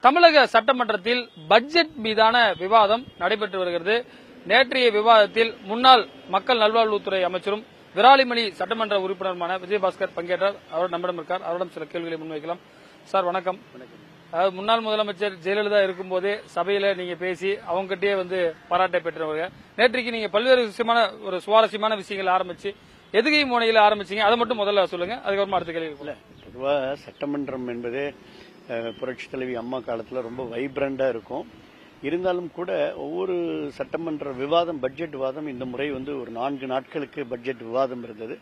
தமிழக சட்டமன்றத்தில் பட்ஜெட் மீதான விவாதம் நடைபெற்று வருகிறது. நேற்றைய விவாதத்தில் முன்னாள் மக்கள் நல்வாழ்வுத்துறை அமைச்சரும் விராலிமணி சட்டமன்ற உறுப்பினருமான விஜயபாஸ்கர் பங்கேற்றார். அவர் நம்மிடம் இருக்கார். அவரிடம் சில கேள்விகளை முன்வைக்கலாம். சார் வணக்கம். அதாவது முன்னாள் முதலமைச்சர் ஜெயலலிதா இருக்கும்போதே சபையில நீங்க பேசி அவங்ககிட்டயே பாராட்டை பெற்றவங்க. நேற்றைக்கு நீங்க பல்வேறு விஷயமான ஒரு சுவாரஸ்யமான விஷயங்கள் ஆரம்பிச்சு எதுகை முனையில ஆரம்பிச்சீங்க, அதை மட்டும் முதல்ல சொல்லுங்க. அதுக்கப்புறமா அடுத்த கேள்வி. பொதுவா சட்டமன்றம் என்பது புரட்சி தலைவி அம்மா காலத்துல ரொம்ப வைப்ரண்டா இருக்கும். இருந்தாலும் கூட ஒவ்வொரு சட்டமன்ற விவாதம், பட்ஜெட் விவாதம் இந்த முறை ஒரு 4 நாட்களுக்கு பட்ஜெட் விவாதம் இருந்தது.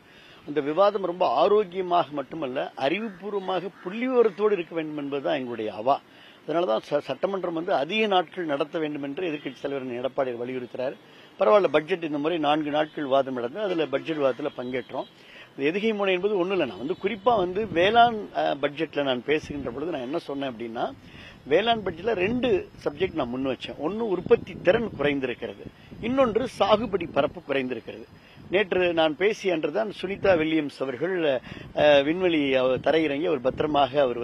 அந்த விவாதம் ரொம்ப ஆரோக்கியமாக மட்டுமல்ல, அறிவுபூர்வமாக புள்ளிவிவரத்தோடு இருக்க வேண்டும் என்பதுதான் எங்களுடைய அவா. அதனாலதான் சட்டமன்றம் அதிக நாட்கள் நடத்த வேண்டும் என்று எதிர்க்கட்சி தலைவர் எடப்பாடி வலியுறுத்துறாரு. பரவாயில்ல, பட்ஜெட் இந்த முறை 4 நாட்கள் விவாதம் நடந்தது. அதுல பட்ஜெட் விவாதத்தில் பங்கேற்றோம். எதுகை முனை என்பது ஒண்ணு இல்லை. நான் குறிப்பா வேளாண் பட்ஜெட்ல நான் பேசுகின்ற பொழுது நான் என்ன சொன்னேன் அப்படின்னா, வேளாண் பட்ஜெட்ல 2 சப்ஜெக்ட் நான் முன் வச்சேன். ஒன்னு உற்பத்தி திறன் குறைந்திருக்கிறது, இன்னொன்று சாகுபடி பரப்பு குறைந்திருக்கிறது. நேற்று நான் பேசிய அன்றுதான் சுனிதா வில்லியம்ஸ் அவர்கள் விண்வெளி தரையிறங்கி அவர் பத்திரமாக அவர்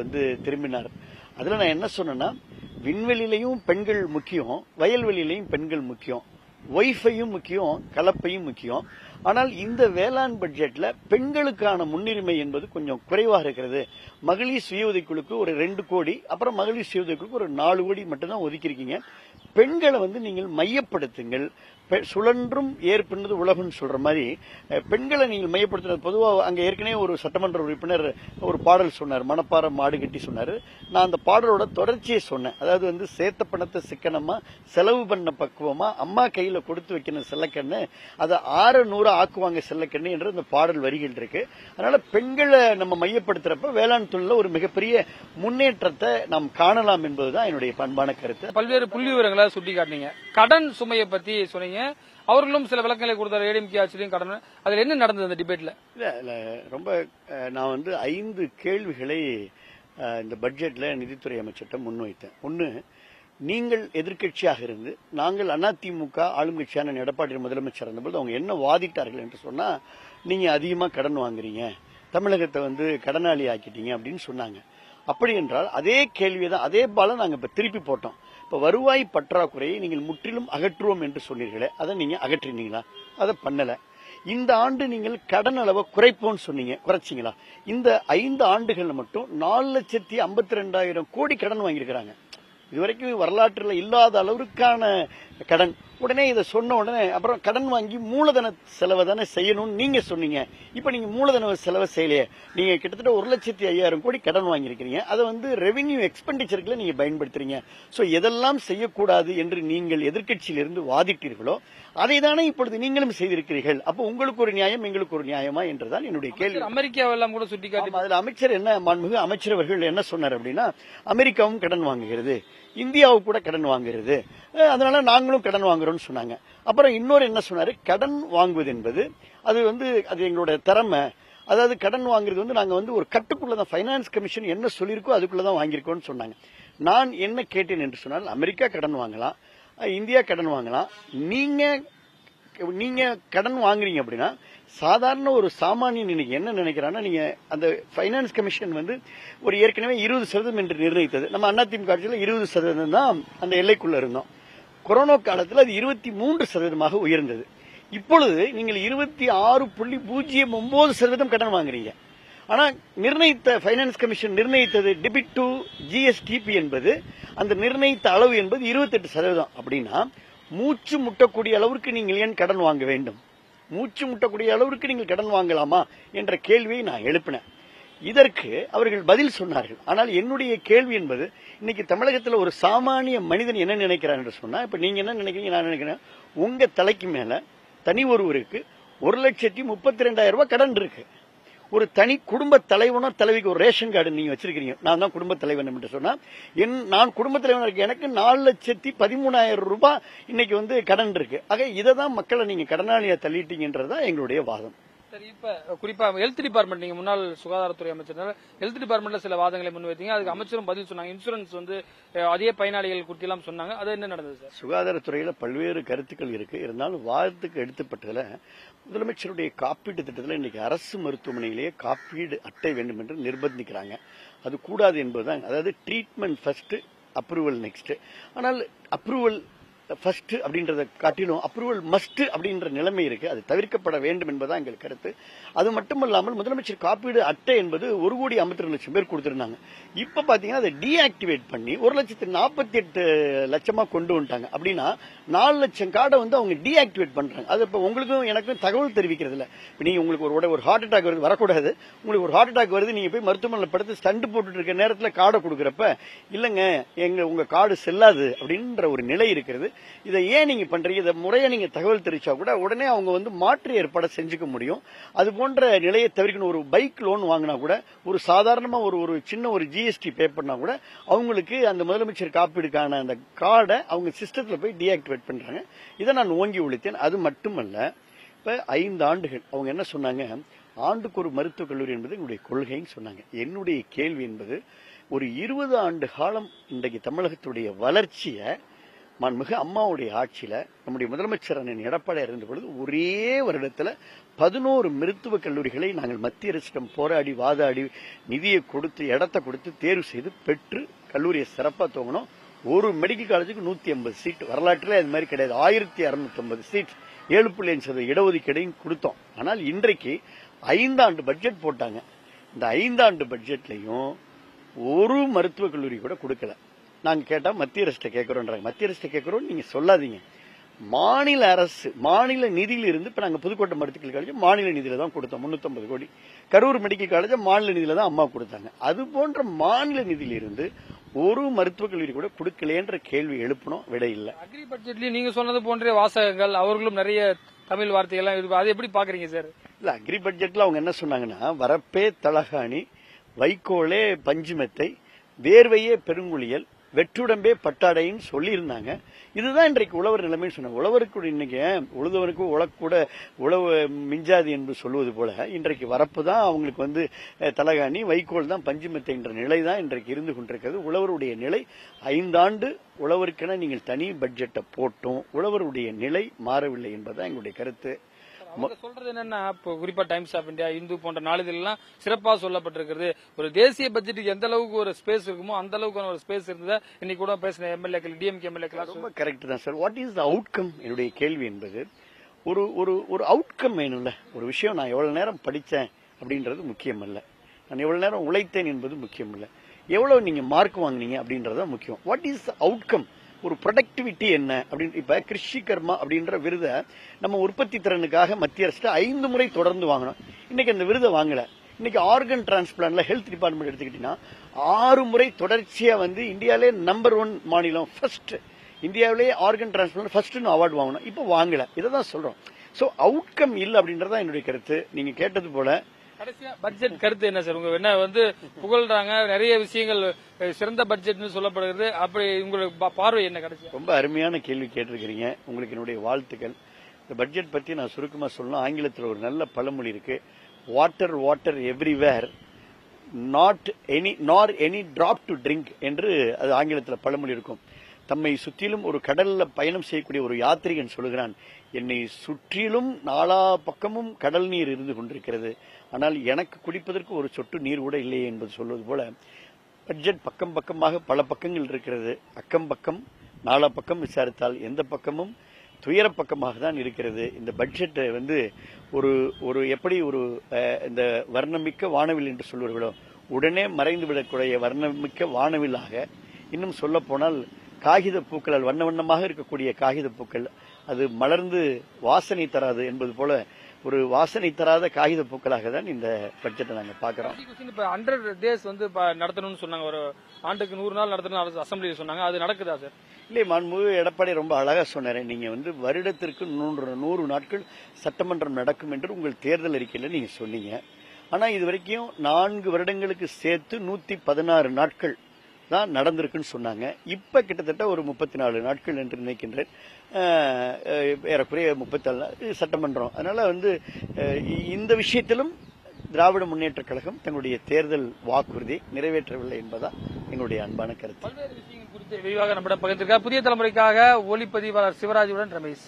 திரும்பினார். அதுல நான் என்ன சொன்னேன்னா, விண்வெளியிலையும் பெண்கள் முக்கியம், வயல்வெளியிலையும் பெண்கள் முக்கியம், ஒய்ஃபையும் முக்கியம், கலப்பையும் முக்கியம். ஆனால் இந்த வேளாண் பட்ஜெட்ல பெண்களுக்கான முன்னுரிமை என்பது கொஞ்சம் குறைவாக இருக்கிறது. மகளிர் சுய உதவிக்குழுக்கு ஒரு 2 கோடி, அப்புறம் மகளிர் சுய உதவிக்குழுக்கு ஒரு 4 கோடி மட்டும்தான் ஒதுக்கியிருக்கீங்க. பெண்களை நீங்கள் மையப்படுத்துங்கள். சுழன்றும் ஏற்பின்னது உலகம்னு சொல்ற மாதிரி பெண்களை நீங்கள் மையப்படுத்தினது. பொதுவாக அங்க ஏற்கனவே ஒரு சட்டமன்ற உறுப்பினர் ஒரு பாடல் சொன்னார், மணப்பாறை மாடு கட்டி சொன்னாரு. நான் அந்த பாடலோட தொடர்ச்சியை சொன்னேன். அதாவது சேர்த்த பணத்தை சிக்கனமா, செலவு பண்ண பக்குவமா, அம்மா கையில கொடுத்து வைக்கணும் செல்லக்கண்ணு, அதை 600 ஆக்குவாங்க செல்லக்கண்ணு என்று அந்த பாடல் வரிகள் இருக்கு. அதனால பெண்களை நம்ம மையப்படுத்துறப்ப வேளாண் தொழில ஒரு மிகப்பெரிய முன்னேற்றத்தை நாம் காணலாம் என்பதுதான் என்னுடைய பண்பான கருத்து. பல்வேறு புள்ளி விவரங்களை சுட்டி காட்டினீங்க. கடன் சுமையை பத்தி சொன்னீங்க. அவர்களும் சில விளக்கங்களை கொடுத்தார். ஏடிஎம்கே ஆட்சியிலும் கடன். அதுல என்ன நடந்தது அந்த டிபேட்ல? இல்ல ரொம்ப நான் 5 கேள்விகளை இந்த பட்ஜெட்ல நிதித்துறை அமைச்சர்கிட்ட முன்வைத்தேன். ஒன்னு, நீங்கள் எதிர்கட்சியாக இருந்து நாங்கள் அதிமுக ஆளுங்கட்சியான எடப்பாடி முதலமைச்சர் இருந்தபோது அவங்க என்ன வாதிட்டார்கள் என்று சொன்னா, நீங்க அதிகமா கடன் வாங்குறீங்க, தமிழகத்தை கடனாளி ஆக்கிட்டீங்க அப்படின்னு சொன்னாங்க. அப்படி என்றால் அதே கேள்விதான், அதே பால நாங்க இப்ப திருப்பி போட்டோம். இப்ப வருவாய் பற்றாக்குறையை நீங்கள் முற்றிலும் அகற்றுவோம் என்று சொன்னீர்களே, அதை நீங்க அகற்றினீங்களா? அதை பண்ணல. இந்த ஆண்டு நீங்கள் கடன் அளவை குறைப்போம்னு சொன்னீங்க, குறைச்சிங்களா? இந்த 5 ஆண்டுகள் மட்டும் 4,52,000 கோடி கடன் வாங்கியிருக்கிறாங்க. இதுவரைக்கும் வரலாற்றில் இல்லாத அளவிற்கான கடன். உடனே இதை சொன்ன உடனே அப்புறம் கடன் வாங்கி மூலதன செலவை தானே செய்யணும்னு நீங்க சொன்னீங்க. இப்ப நீங்க மூலதன செலவை செய்யலையே. நீங்க கிட்டத்தட்ட 1,05,000 கோடி கடன் வாங்கியிருக்கிறீங்க. அதை ரெவென்யூ எக்ஸ்பெண்டிச்சருக்குள்ள நீங்க பயன்படுத்துறீங்க. சோ எதெல்லாம் செய்யக்கூடாது என்று நீங்கள் எதிர்கட்சியிலிருந்து வாதிட்டீர்களோ அதை தானே இப்பொழுது நீங்களும் செய்திருக்கிறீர்கள். அப்போ உங்களுக்கு ஒரு நியாயம், எங்களுக்கு ஒரு நியாயமா என்றுதான் என்னுடைய கேள்வி. அமெரிக்காவெல்லாம் கூட சுட்டிக்காட்டி அதுல அமைச்சர் என்ன, மாண்புமிகு அமைச்சர் அவர்கள் என்ன சொன்னார் அப்படின்னா, அமெரிக்காவும் கடன் வாங்குகிறது, இந்தியாவுக்கு கூட கடன் வாங்குகிறது, அதனால நாங்களும் கடன் வாங்குறோம்னு சொன்னாங்க. அப்புறம் இன்னொரு என்ன சொன்னாரு, கடன் வாங்குவது என்பது அது எங்களுடைய திறமை. அதாவது கடன் வாங்குறது நாங்க ஒரு கட்டுக்குள்ளதான், பைனான்ஸ் கமிஷன் என்ன சொல்லியிருக்கோ அதுக்குள்ளதான் வாங்கியிருக்கோம்னு சொன்னாங்க. நான் என்ன கேட்டேன் என்று சொன்னால், அமெரிக்கா கடன் வாங்கலாம், இந்தியா கடன் வாங்கலாம், நீங்க கடன் வாங்குறீங்க அப்படின்னா சாதாரண ஒரு சாமானியன் இன்னைக்கு என்ன நினைக்கிறான்னா, நீங்க அந்த பைனான்ஸ் கமிஷன் ஒரு ஏற்கனவே 20% என்று நிர்ணயித்தது. நம்ம அதிமுக ஆட்சியில் 20% தான் அந்த எல்லைக்குள்ள இருந்தோம். கொரோனா காலத்தில் அது 23% உயர்ந்தது. இப்பொழுது நீங்கள் 26.09% கடன் வாங்குறீங்க. ஆனா நிர்ணயித்த பைனான்ஸ் கமிஷன் நிர்ணயித்தது டெபிட் டு ஜிஎஸ்டிபி என்பது, அந்த நிர்ணயித்த அளவு என்பது 28%. அப்படின்னா மூச்சு முட்டக்கூடிய அளவிற்கு நீங்கள் ஏன் கடன் வாங்க வேண்டும்? மூச்சு முட்டக்கூடிய அளவிற்கு நீங்கள் கடன் வாங்கலாமா என்ற கேள்வியை நான் எழுப்பினேன். இதற்கு அவர்கள் பதில் சொன்னார்கள். ஆனால் என்னுடைய கேள்வி என்பது, இன்னைக்கு தமிழகத்தில் ஒரு சாமானிய மனிதன் என்ன நினைக்கிறார் என்று சொன்னா, இப்ப நீங்க என்ன நினைக்கிறீங்க, நான் நினைக்கிறேன், உங்க தலைக்கு மேல தனி ஒருவருக்கு 1,32,000 ரூபாய் கடன் இருக்கு. ஒரு தனி குடும்ப தலைவனோ தலைவிக்கு ஒரு ரேஷன் கார்டு நீங்க வச்சிருக்கீங்க. நான் தான் குடும்ப தலைவன் என்று சொன்னா, நான் குடும்ப தலைவன் இருக்கு, எனக்கு 4,13,000 ரூபாய் இன்னைக்கு கடன் இருக்கு. ஆக இதை தான் மக்களை நீங்க கடனாளியா தள்ளிட்டீங்கன்றதுதான் எங்களுடைய வாதம். சரி, இப்ப குறிப்பா ஹெல்த் டிபார்ட்மெண்ட், நீங்க முன்னாள் சுகாதாரத்துறை அமைச்சர், ஹெல்த் டிபார்ட்மெண்ட்ல சில வாதங்களை முன்வைத்தீங்க. அதுக்கு அமைச்சரும் பதில் சொன்னாங்க. இன்சூரன்ஸ் அதே பயனாளிகள் குறித்து எல்லாம் சொன்னாங்க. அது என்ன நடந்தது சார்? சுகாதாரத்துறையில பல்வேறு கருத்துக்கள் இருக்கு. இருந்தாலும் வாதத்துக்கு எடுத்துப்பட்டதுல முதலமைச்சருடைய காப்பீட்டு திட்டத்தில் இன்னைக்கு அரசு மருத்துவமனையிலேயே காப்பீடு அட்டை வேண்டும் என்று நிர்பந்திக்கிறாங்க. அது கூடாது என்பதுதான். அதாவது ட்ரீட்மெண்ட் ஃபர்ஸ்ட், அப்ரூவல் நெக்ஸ்ட். ஆனால் அப்ரூவல் ஃபர்ஸ்ட் அப்படின்றத காட்டிலும் அப்ரூவல் மஸ்ட் அப்படின்ற நிலைமை இருக்கு. அது தவிர்க்கப்பட வேண்டும் என்பதான் எங்கள் கருத்து. அது மட்டுமல்லாமல் முதலமைச்சர் காப்பீடு அட்டை என்பது 1,52,00,000 பேர் கொடுத்திருந்தாங்க. இப்ப பாத்தீங்கன்னா அதை டீஆக்டிவேட் பண்ணி 1,48,00,000 கொண்டு வந்துட்டாங்க. அப்படின்னா 4 லட்சம் கார்டை வந்து அவங்க டீஆக்டிவேட் பண்றாங்க. அது இப்ப உங்களுக்கும் எனக்கும் தகவல் தெரிவிக்கிறது இல்ல. நீங்க உங்களுக்கு ஒரு ஹார்ட் அட்டாக் வருது, வரக்கூடாது, உங்களுக்கு ஒரு ஹார்ட் அட்டாக் வருது, நீங்க போய் மருத்துவமனையில் படுத்து ஸ்டண்ட் போட்டுட்டு இருக்க நேரத்துல கார்டை கொடுக்கறப்ப இல்லங்க உங்க கார்டு செல்லாது அப்படின்ற ஒரு நிலை இருக்கிறது. இதை ஏன் நீங்க பண்றீங்க, இதை முறையா நீங்க தகவல் தெரிவிச்சா கூட உடனே அவங்க வந்து மாற்று ஏற்பாடு செஞ்சுக்க முடியும். அது போன்ற நிலையை தவிர்க்கணும். ஒரு பைக் லோன் வாங்கினா கூட ஒரு சாதாரணமா ஒரு சின்ன ஒரு ஜிஎஸ்டி பே பண்ணா கூட அவங்களுக்கு அந்த முதலமைச்சர் காப்பீடுக்கான அந்த கார்டை அவங்க சிஸ்டத்துல போய் டீஆக்டிவேட் பண்றாங்க. இதை நான் ஓங்கி ஒழித்தேன். அது மட்டுமல்ல, இப்ப 5 ஆண்டுகள் அவங்க என்ன சொன்னாங்க, ஆண்டுக்கு ஒரு மருத்துவக் கல்லூரி என்பது என்னுடைய கொள்கைன்னு சொன்னாங்க. என்னுடைய கேள்வி என்பது, ஒரு 20 ஆண்டு காலம் இன்றைக்கு தமிழகத்துடைய வளர்ச்சியை மாண்புமிகு அம்மாவுடைய ஆட்சியில நம்முடைய முதலமைச்சர் அண்ணன் எடப்பாடியார் இருந்த பொழுது ஒரே வருடத்துல 11 மருத்துவக் கல்லூரிகளை நாங்கள் மத்திய அரசிடம் போராடி வாதாடி நிதியை கொடுத்து இடத்தை கொடுத்து தேர்வு செய்து பெற்று கல்லூரியை சிறப்பா துவங்கணும். ஒரு மெடிக்கல் காலேஜுக்கு 150 சீட், வரலாற்றிலே அது மாதிரி கிடையாது. 1650 சீட், 7.5% இடஒதுக்கீடையும் கொடுத்தோம். ஆனால் இன்றைக்கு 5 ஆண்டு பட்ஜெட் போட்டாங்க. இந்த 5 ஆண்டு பட்ஜெட்லையும் ஒரு மருத்துவக் கல்லூரி கூட கொடுக்கல. நாங்க கேட்டா மத்திய அரசு கேட்கிறோம்ன்றாங்க. மத்திய அரசு கேட்கிறோம் நீங்க சொல்லாதீங்க. மாநில அரசு மாநில நிதியில இருந்து இப்ப நாங்க புதுக்கோட்டை மருத்துவக் காலேஜ் மாநில நிதியில தான் கொடுத்தோம் 350 கோடி. கரூர் மெடிக்கல் காலேஜ் மாநில நிதியில தான் அம்மா கொடுத்தாங்க. அது போன்ற மாநில நிதியில இருந்து ஒரு மருத்துவக் கல்லூரி கூட கொடுக்கலன்ற கேள்வி எழுப்பணும், விட இல்ல. அக்ரி பட்ஜெட்லயும் நீங்க சொன்னது போன்ற வாசகங்கள், அவர்களும் நிறைய தமிழ் வார்த்தைகள்லாம் இருக்கு. அதை எப்படி பாக்குறீங்க சார்? இல்ல, அக்ரி பட்ஜெட்ல அவங்க என்ன சொன்னாங்கன்னா, வரப்பே தலகாணி, வைக்கோலே பஞ்சுமெத்தை, வேர்வையே பெருங்குளியல், வெற்றுடம்பே பட்டாடைன்னு சொல்லி இருந்தாங்க. இதுதான் இன்றைக்கு உழவர் நிலைமைன்னு சொன்னாங்க. உழவருக்கு இன்னைக்கு உழுதவனுக்கு உழக்கூட உழவு மிஞ்சாது என்று சொல்வது போல இன்றைக்கு வரப்பு தான் அவங்களுக்கு வந்து தலகாணி, வைக்கோல் தான் பஞ்சுமெத்தை என்ற நிலை தான் இன்றைக்கு இருந்து கொண்டிருக்கிறது. உழவருடைய நிலை 5 ஆண்டு உழவருக்கென நீங்கள் தனி பட்ஜெட்டை போட்டும் உழவருடைய நிலை மாறவில்லை என்பதுதான் எங்களுடைய கருத்து. சொல்றது என்னன்னா, குறிப்பா டைம்ஸ் ஆஃப் இந்தியா, இந்து போன்ற நாளிதழெல்லாம் சிறப்பா சொல்லப்பட்டிருக்கிறது. ஒரு தேசிய பட்ஜெட்டுக்கு எந்த அளவுக்கு ஒரு ஸ்பேஸ் இருக்குமோ அந்த அளவுக்கு ஒரு ஸ்பேஸ் இருந்ததா இன்னைக்கு கூட பேசின எம்எல்ஏக்கள், டிஎம்கே எம்எல்ஏக்கள் ரொம்ப கரெக்ட் தான் sir. What is the outcome? என்னுடைய கேள்வி என்பது ஒரு அவுட்கம் வேணும்ல. ஒரு விஷயம் நான் எவ்வளவு நேரம் படித்தேன் அப்படின்றது முக்கியம் இல்ல, நான் எவ்வளவு நேரம் உழைத்தேன் என்பது முக்கியம் இல்ல, எவ்வளவு நீங்க மார்க் வாங்கினீங்க அப்படின்றத முக்கியம். What is the outcome? ஒரு ப்ரொடக்டிவிட்டி என்ன அப்படின்னு. இப்ப கிருஷி கர்மா அப்படின்ற விருதை நம்ம உற்பத்தி திறனுக்காக மத்திய அரசு 5 முறை தொடர்ந்து வாங்கணும். இன்னைக்கு அந்த விருதை வாங்கல. இன்னைக்கு ஆர்கன் டிரான்ஸ்பிளான்ட்ல ஹெல்த் டிபார்ட்மெண்ட் எடுத்துக்கிட்டீங்கன்னா 6 முறை தொடர்ச்சியா வந்து இந்தியாவிலே நம்பர் 1 மாநிலம், ஃபர்ஸ்ட் இந்தியாவிலே ஆர்கன் டிரான்ஸ்பிளான்ட் ஃபர்ஸ்ட் அவார்டு வாங்கணும். இப்ப வாங்கல. இதான் சொல்றோம். சோ அவுட்கம் இல்ல அப்படின்றதான் என்னுடைய கருத்து. நீங்க கேட்டது போல கடைசியா பட்ஜெட் கருத்து என்ன சார்? உங்க என்ன வந்து புகழ்றாங்க, நிறைய விஷயங்கள் சிறந்த பட்ஜெட்னு சொல்லப்படுகிறது. அப்படி உங்களுக்கு பார்வை என்ன? கடைசியா ரொம்ப அருமையான கேள்வி கேட்டிருக்கிறீங்க. உங்களுக்கு என்னுடைய வாழ்த்துக்கள். இந்த பட்ஜெட் பத்தி நான் சுருக்கமா சொல்லணும். ஆங்கிலத்தில் ஒரு நல்ல பழமொழி இருக்கு, வாட்டர் வாட்டர் எவ்ரிவேர் நார் எனி டிராப் டு ட்ரிங்க் என்று அது ஆங்கிலத்தில் பழமொழி இருக்கும். தம்மை சுற்றிலும் ஒரு கடல்ல பயணம் செய்யக்கூடிய ஒரு யாத்ரிகன் சொல்லுகிறான், என்னை சுற்றிலும் 4 பக்கமும் கடல் நீர் இருந்து கொண்டிருக்கிறது, ஆனால் எனக்கு குடிப்பதற்கு ஒரு சொட்டு நீர் கூட இல்லையே என்பது சொல்வது போல பட்ஜெட் பக்கம் பக்கமாக பல பக்கங்கள் இருக்கிறது. அக்கம் பக்கம் 4 பக்கம் விசாரித்தால் எந்த பக்கமும் துயர பக்கமாக தான் இருக்கிறது. இந்த பட்ஜெட் வந்து ஒரு எப்படி ஒரு இந்த வர்ணமிக்க வானவில் என்று சொல்வார்களோ உடனே மறைந்து விடக்கூடிய வர்ணமிக்க வானவிலாக, இன்னும் சொல்ல போனால் காகித பூக்களால் வண்ண வண்ணமாக இருக்கக்கூடிய காகித பூக்கள் அது மலர்ந்து வாசனை தராது என்பது போல ஒரு வாசனை தராத காகித பூக்களாக தான் இந்த பட்ஜெட்டை நாங்க பாக்குறோம். இப்ப 100 days வந்து நடத்தணும்னு சொன்னாங்க, ஒரு ஆண்டுக்கு 100 நாள் நடத்தணும் அசம்பிளியில் சொன்னாங்க. அது நடக்குதா சார்? இல்லை, மாண்புமிகு எடப்பாடி ரொம்ப அழகா சொன்னாரு. நீங்க வந்து வருடத்திற்கு 100 நாட்கள் சட்டமன்றம் நடக்கும் என்று உங்கள் தேர்தல் அறிக்கையில நீங்க சொன்னீங்க. ஆனா இது வரைக்கும் 4 வருடங்களுக்கு சேர்த்து 116 நாட்கள் தான் நடந்திருக்குன்னு சொன்னாங்க. இப்ப கிட்டத்தட்ட ஒரு 34 நாட்கள் என்று நினைக்கின்றேன். ஏறக்குறைய 34 சட்டமன்றம். அதனால வந்து இந்த விஷயத்திலும் திராவிட முன்னேற்ற கழகம் தங்களுடைய தேர்தல் வாக்குறுதியை நிறைவேற்றவில்லை என்பதா எங்களுடைய அன்பான கருத்து. பல்வேறு விஷயங்கள் குறித்து விரிவாக நம்மிடம் பகிர்ந்திருக்கார் புதிய தலைமுறைக்காக ஒளிப்பதிவாளர் சிவராஜுடன் ரமேஷ்.